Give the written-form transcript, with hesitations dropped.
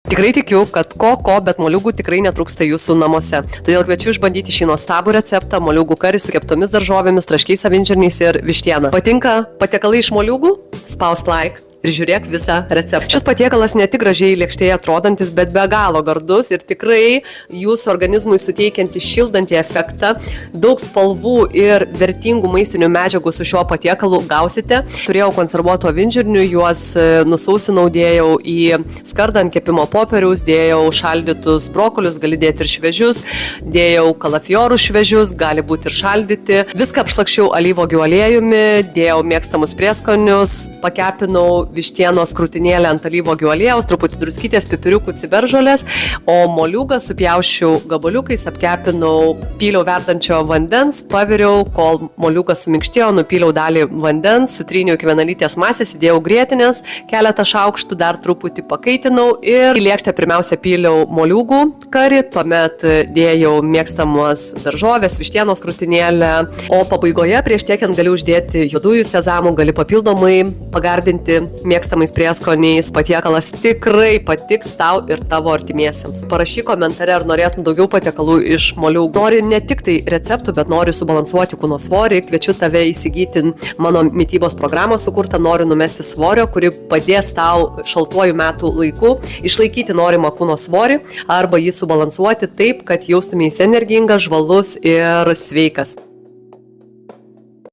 Tikrai tikiu, kad bet moliūgų tikrai netrūksta jūsų namuose. Todėl kviečiu išbandyti šį nuostabų receptą - moliūgų karį su keptomis daržovėmis, traškiais avinžirniais ir vištiena. Patinka patiekalai iš moliūgų? Spausk like ir žiūrėk visą receptą. Šis patiekalas ne tik gražiai lėkštėje atrodantis, bet be galo gardus ir tikrai jūsų organizmui suteikiantis šildantį efektą. Daug spalvų ir vertingų maistinių medžiagų su šiuo patiekalu gausite. Turėjau konservuotų avinžirnių, juos nusausinau, dėjau į skardą ant kepimo popieriaus, dėjau šaldytus brokolius, gali dėti ir šviežius, dėjau kalafiorus šviežius, gali būti ir šaldyti. Viską apšlakščiau alyvuogių aliejumi, dėjau mėgstamus prieskonius, pakepinau vištienos krūtinėlę ant alyvuogių aliejaus, truputį druskytės, pipiriukų, ciberžolės, o moliūgą supjausčiau gabaliukais, apkepinau, pyliau verdančio vandens, paviriau, kol moliūgas suminkštėjo, nupyliau dalį vandens, sutryniau iki vienalytės masės, įdėjau grietinės, keletą šaukštų, dar truputį pakaitinau ir į lėkštę pirmiausia pyliau moliūgų karį, tuomet dėjau mėgstamas daržovės, vištienos krūtinėlę, o pabaigoje prieš tiekiant gali uždėti juodųjų sezamų, gali papildomai pagardinti mėgstamais prieskoniais. Patiekalas tikrai patiks tau ir tavo artimiesiems. Parašyk komentare, ar norėtum daugiau patiekalų iš moliūgų. Nori ne tik tai receptų, bet nori subalansuoti kūno svorį. Kviečiu tave įsigyti mano mitybos programą sukurtą Noriu numesti svorio, kuri padės tau šaltuoju metų laiku išlaikyti norimą kūno svorį arba jį subalansuoti taip, kad jaustumės energingas, žvalus ir sveikas.